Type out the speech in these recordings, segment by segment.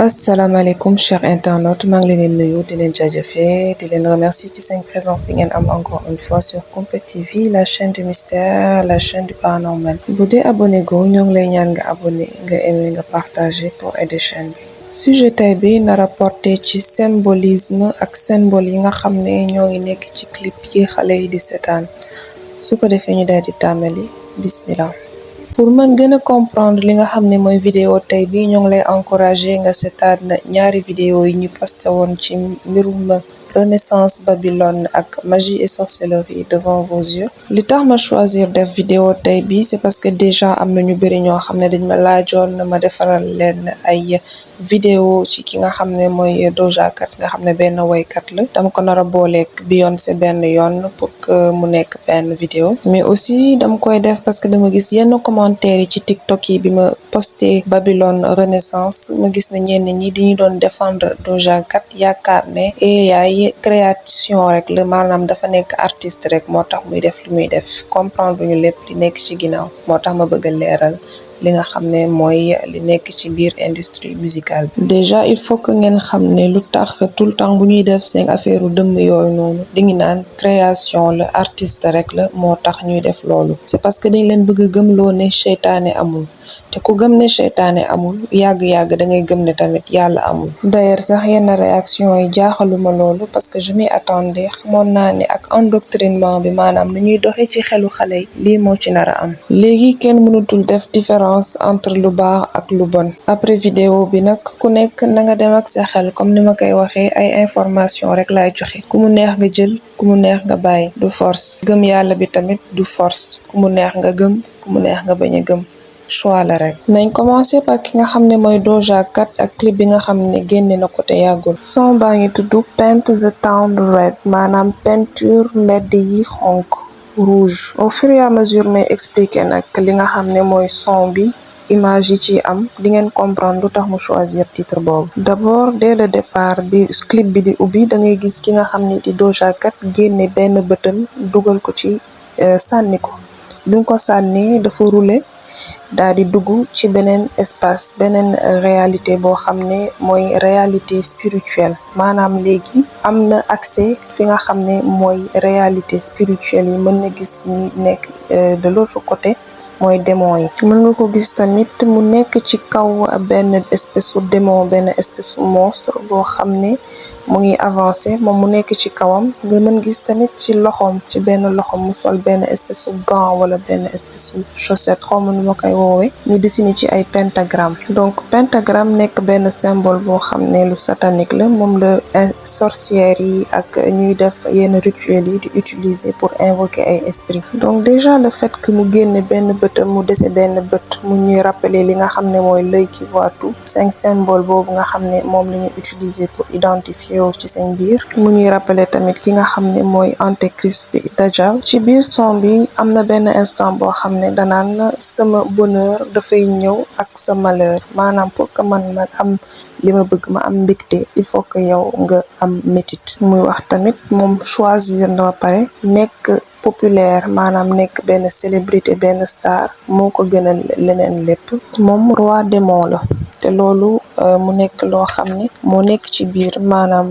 asalaamaaleykum chers internautes maa ngi leen di nuyu di leen jaajëfee di leen remercier ci seen présence bi ngeen am encore une fois sur Kumpa TV la chaîne du mystère la chaîne du paranormal bu dee abonné go ñoo ngi lay ñaan nga abonné nga aimé nga partagé pour aider chaîne bi. sujet tay bi nar a porté ci symbolisme ak symbole yi nga xam ne ñoo ngi nekk ci clip yi xale yi di seetaan su ko defee ñu daal di tàmbali bismillah. pour man gën a comprendre li nga xam ne mooy vidéo tey bi ñoo ngi lay encourager nga seetaan ñaari vidéo yi ñu posté woon ci mbirum renaissance Babylone ak magie et sorcellerie devant vos yeux. li tax ma choisir def vidéo tey bi c'est parce que déjà am na ñu bëri ñoo xam ne dañ ma laajoon ma defaral leen ay vidéo ci ki nga xam ne mooy Doja Cat nga xam ne benn woykat la dama ko nar a booleeg Beyoncé benn yoon pour que mu nekk benn vidéo mais aussi dama koy def parce que dama gis yenn commentaire yi ci TikTok yi bi ma posté Babylone Renaissance ma gis ne ñenn ñi di ñu doon défendre Doja Cat yaakaar ne yaay création rek la maanaam dafa nekk artiste rek moo tax muy def li muy def comprendre ñu lépp li nekk ci ginnaaw moo tax ma bëgg a leeral li nga xam ne mooy li nekk ci biir industrie musicale bi. déjà il faut que ngeen xam ne lu tax tout le temps bu ñuy def seen affaire u dëmm yooyu noonu di ngi naan création la artiste rek la moo tax ñuy def loolu c'est parce que dañ leen bëgg a gëmloo ne seytaane amul te ku gëm ne seytaane amul yàgg-yàgg da ngay gëm ne tamit yàlla amul. d'ailleurs sax yenn réaction yi jaaxaluma loolu parce que je m'y attendais xamoon naa ne ak endoctrinement bi maanaam nu ñuy doxee ci xelu xale yi lii moo ci nar a am. léegi kenn mënutul def différence entre lu baax ak lu bon après vidéo bi nag ku nekk na nga dem ak sa xel comme ni ma koy waxee ay information rek laay joxe ku mu neex nga jël ku mu neex nga bàyyi du force gëm yàlla bi tamit du force ku mu neex nga gëm ku mu neex nga bañ a gëm. choix la rek nañ commencé par ki nga xam ne mooy Doja Cat ak clip bi nga xam ne génne na ko te yàggul son baa ngi tudd Paint the Town Red maanaam peinture mbedd yi xonk rouge au fur et à mesure may expliquer nag li nga xam ne mooy son bi image yi ci am di ngeen comprendre lu tax mu choisir titre boobu. d'abord dès le départ bi clip bi di ubbi da ngay gis ki nga xam ne di Doja Cat génne benn bëtam dugal ko ci sànni ko bi nga ko sànni dafa rouler daal di dugg ci beneen espace beneen réalité boo xam ne mooy réalité spirituelle maanaam léegi am na accès fi nga xam ne mooy réalité spirituelle yi mën na gis ñi nekk de l'autre côté mooy démon yi mën nga ko gis tamit mu nekk ci kaw benn espèce u démon benn espèce u monstre boo xam ne mu ngi avancé moom mu nekk ci kawam nga mën gis tamit ci loxoom ci benn loxoom mu sol benn espèce u gant wala benn espèce u chaussette xaw ma nu ma koy woowee ñu dessiné ci ay pentagramme donc pentagramme nekk benn symbole boo xam ne lu satanique la moom la sorcières yi ak ñuy def yenn rituels yi di utiliser pour invoquer ay esprits donc déjà le fait que mu génne benn bëtam mu dese benn bët mu ñuy rappeler li nga xam ne mooy l'œil qui voit tout cinq symbole boobu nga xam ne moom la ñuy utiliser pour identifier ci seen biir mu ñuy rappeler tamit ki nga xam ne mooy antéchrist bi Dajjal ci biir son bi am na benn instant boo xam ne danaan sama bonheur dafay ñëw ak sa malheur maanaam pour que man am li ma bëgg ma am mbégte il faut que yow nga am métit muy wax tamit moom choisir na ba pare nekk populaire maanaam nekk benn célébrité benn star moo ko gënal leneen lépp moom roi démon la te loolu mu nekk loo xam ne moo nekk ci biir maanaam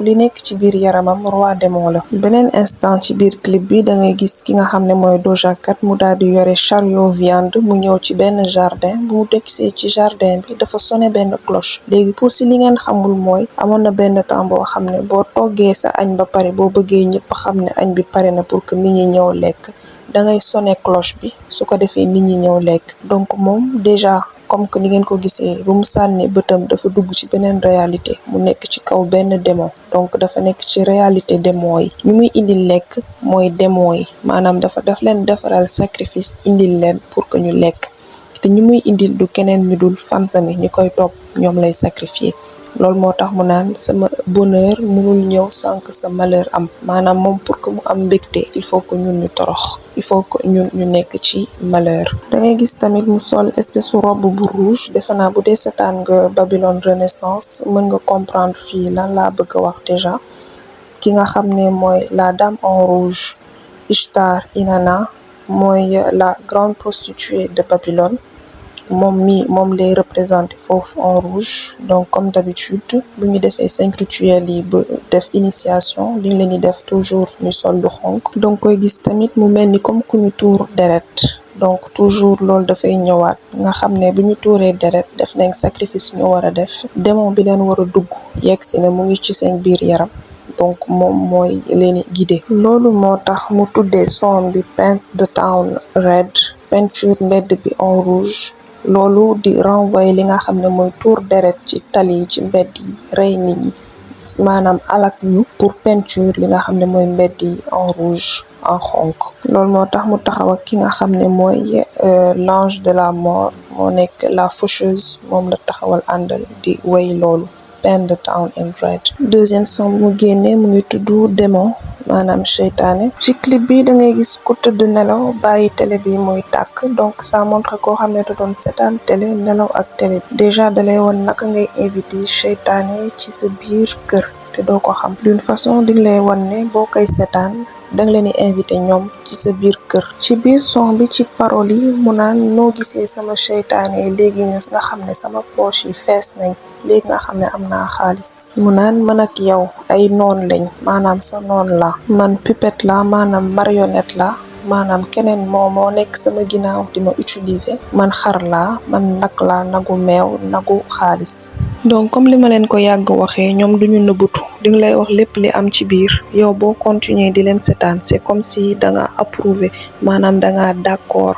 li nekk ci biir yaramam roi démon la. beneen instant ci biir clip bi da ngay gis ki nga xam ne mooy Doja Cat mu daal di yore chariot viande mu ñëw ci benn jardin bu mu degsee ci jardin bi dafa sonné benn cloche léegi pour si li ngeen xamul mooy amoon na benn temps boo xam ne boo toggee sa añ ba pare boo bëggee ñëpp xam ne añ bi pare na pour que nit ñi ñëw lekk da ngay sonné cloche bi su ko defee nit ñi ñëw lekk donc moom déjà comme que ni ngeen ko gisee bu mu sànni bëtam dafa dugg ci beneen réalité mu nekk ci kaw benn démon donc dafa nekk ci réalité démon yi ñu muy indil lekk mooy démon yi maanaam daf leen defaral sacrifice indil leen pour que ñu lekk te ñu muy indil du keneen ñu dul fansami ñi koy topp ñoom lay sacrifier loolu moo tax mu naan sama bonheur mënul ñëw sans que sa malheur am maanaam moom pour que mu am mbégte il faut que ñun ñu torox il faut que ñun ñu nekk ci malheur. da ngay gis tamit mu sol espèce de robe bu rouge defe naa bu dee seetaan nga Babylone Renaissance mën nga comprendre fii lan laa bëgg a wax déjà ki nga xam ne mooy la dame en rouge Ishtar Inanna mooy la grande prostituée de Babylone moom lay représenté foofu en rouge. Donc comme d'habitude bu ñu defee 5 rituels yi ba def initiation li leen di def toujours ñu sol lu xonk. donc koy gis tamit mu mel ni comme ku ñu tuur deret. donc toujours loolu dafay ñëwaat nga xam ne bu ñu tuuree deret def nañ sacrifice ñu war a def démon bi leen war a dugg yegg si ne mu ngi ci seen biir yaram. donc moom mooy leen guidé. loolu moo tax mu tuddee son bi Paint the Town Red, peinture mbedd bi en rouge. loolu di renvoyer li nga xam ne mooy tuur deret ci tali yi ci mbedd yi rey nit ñi maanaam alak ñu pour peinture li nga xam ne mooy mbedd yi en rouge en xonk. loolu moo tax mu taxaw ak ki nga xam ne mooy l'ange de la mort moo nekk la faucheuse moom la taxawal àndal di way loolu Paint the Town in Red. deuxième son mu génnee mu ngi tudd démon maanaam seytaane. ci clip bi da ngay gis ku tëdd nelaw bàyyi télé bi muy tàkk donc ça montre koo xam ne da doon seetaan télé nelaw ak télé bi déjà dalay woon naka ngay invité seytaane ci sa biir kër te doo ko xam. d'une façon di lay wan ne boo koy seetaan danga leen di invité ñoom ci sa biir kër. ci biir son bi ci parole yi mu naan noo gisee sama seytaane léegi nga xam ne sama poche yi fees nañ léegi nga xam ne am naa xaalis. mu naan man ak yow ay noon lañ maanaam sa noon la man puppet la maanaam marionnette la maanaam keneen moo nekk sama ginnaaw di ma utiliser man xar laa man nag laa nagu meew nagu xaalis. donc comme li ma leen ko yàgg waxee ñoom duñu nëbbutu di nga lay wax lépp li am ci biir yow boo continuer di leen seetaan c'est comme si da nga approuvé maanaam da nga d'accord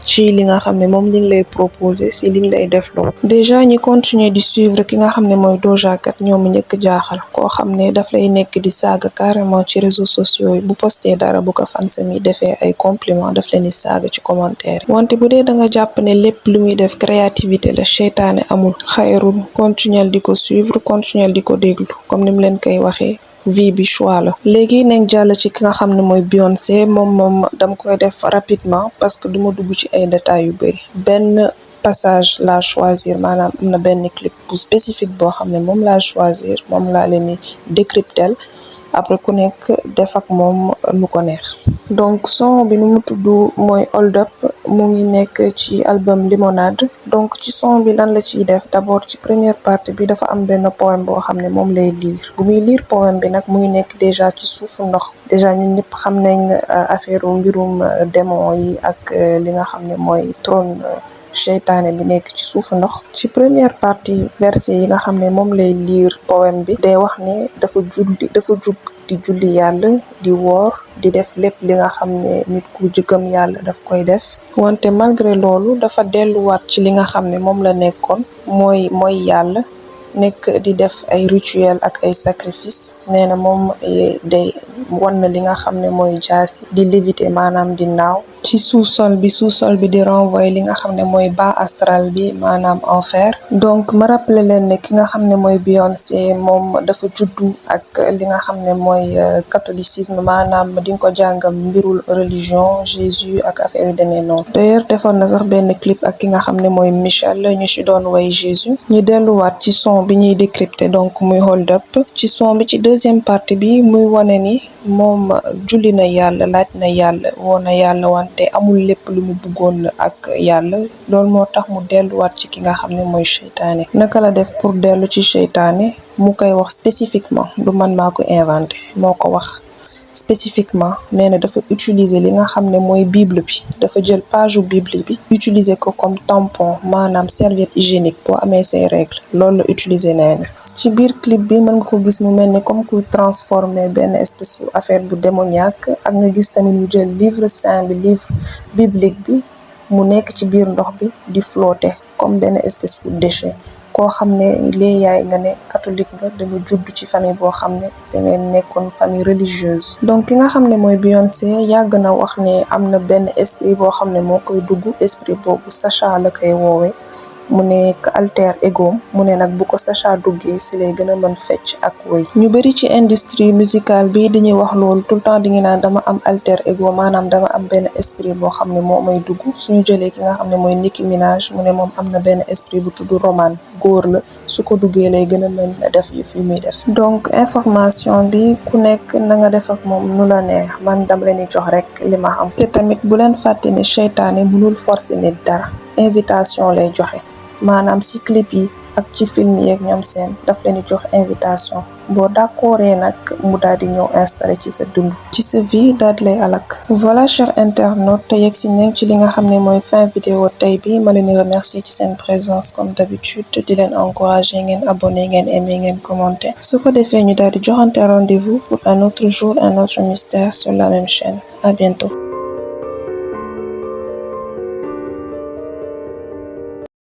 ci li nga xam ne moom li ngi lay proposer si li ngi lay def loolu. déjà ñi continuer di suivre ki nga xam ne mooy Doja Cat ñoom njëkk jaaxal koo xam ne daf lay nekk di saaga carrément ci réseaux sociaux yi bu posté dara bu ko fansam yi defee ay compliment daf leen di saaga ci commentaire yi. wante bu dee da nga jàpp ne lépp lu muy def créativité la seytaane amul xayrul continuer di ko suivre continuer di ko déglu comme ni mu leen koy waxee. vie bi choix la. léegi nañ jàll ci ki nga xam ne mooy Beyoncé moom dama koy def rapidement parce que duma dugg ci ay détails yu bëri. benn passage la choisir maanaam am na benn clip bu spécifique boo xam ne moom laa choisir moom laa leen di décrypter après ku nekk def ak moom lu ko neex. donc son bi nu mu tudd mooy Hold Up mu ngi nekk ci album Limonade. donc ci son bi lan la ciy def d'abord ci première partie bi dafa am benn poème boo xam ne moom lay lire bu muy lire poème bi nag mu ngi nekk déjà ci suufu ndox déjà ñun ñëpp xam nañ affaire mbirum démon yi ak li nga xam ne mooy trône seytaane bi nekk ci suufu ndox. ci première partie verset yi nga xam ne moom lay lire poème bi day wax ne dafa jug di julli yàlla di woor di def lépp li nga xam ne nit ku jëkkam yàlla daf koy def. wante malgré loolu dafa delluwaat ci li nga xam ne moom la nekkoon mooy yàlla nekk di def ay rituel ak ay sacrifice. nee na moom day wan na li nga xam ne mooy jaasi di léviter maanaam di naaw ci sous-sol bi di renvoyer li nga xam ne mooy bas astral bi maanaam enfer. donc ma rappelé leen ne ki nga xam ne mooy Beyoncé moom dafa juddu ak li nga xam ne mooy catholicisme maanaam di nga ko jàngam mbirul religion Jésus ak affaire yu demee noonu. d'ailleurs defoon na sax benn clip ak ki nga xam ne mooy Michel ñu ci doon way Jésus. ñu delluwaat ci son bi ñuy décrypter donc muy Hold Up. ci son bi ci deuxième partie bi muy wane ni moom julli na yàlla laaj na yàlla woo na yàlla wante amul lépp lu mu bëggoon ak yàlla. loolu moo tax mu delluwaat ci ki nga xam ne mooy seytaane. naka la def pour dellu ci seytaane mu koy wax spécifiquement du man maa ko inventé moo ko wax spécifiquement. nee na dafa utiliser li nga xam ne mooy bible bi dafa jël page bible bi utiliser ko comme tampon maanaam serviette hygiénique boo amee say règles loolu la utiliser. nee na ci biir clip bi mën nga ko gis mu mel ni comme kuy transformer benn espèce bu affaire bu démoniaque ak nga gis tamit mu jël livre saint bi livre biblique bi mu nekk ci biir ndox bi di flotter comme benn espèce bu déchet. koo xam ne lee yaay nga ne catholique nga da nga judd ci famille boo xam ne da ngeen nekkoon famille religieuse. donc ki nga xam ne mooy Beyoncé yàgg na wax ne am na benn esprit boo xam ne moo koy dugg esprit boobu Sacha la koy woowee. mu nekk alter ego mu ne nag bu ko Sacha duggee si lay gën a mën fecc ak woy. ñu bëri ci industrie musicale bi dañuy wax loolu tout le temps di ngi naan dama am alter ego maanaam dama am benn esprit boo xam ne moo may dugg. suñu jëlee ki nga xam ne mooy Nicki Minaj mu ne moom am na benn esprit bu tudd Roman góor la su ko duggee lay gën a mën def yu fi muy def. donc information bi ku nekk na nga def ak moom nu la neex man dama leen di jox rek li ma xam. te tamit bu leen fàtte ne seytaane mënul forcer nit dara. invitation lay joxe maanaam ci clip yi ak ci film yi ak ñoom seen daf leen di jox invitation boo d'accordee nag mu daal di ñëw installé ci sa dund ci sa vie daal di lay alak. Voilà cher internaute te yegg si nañ ci li nga xam ne mooy fin vidéo tey bi ma leen di remercier ci seen présence comme d'habitude di leen encourager ngeen abonné ngeen aimé ngeen commenté su ko defee ñu daal di joxante rendez-vous pour un autre jour un autre mystère sur la même chaîne. À bientôt.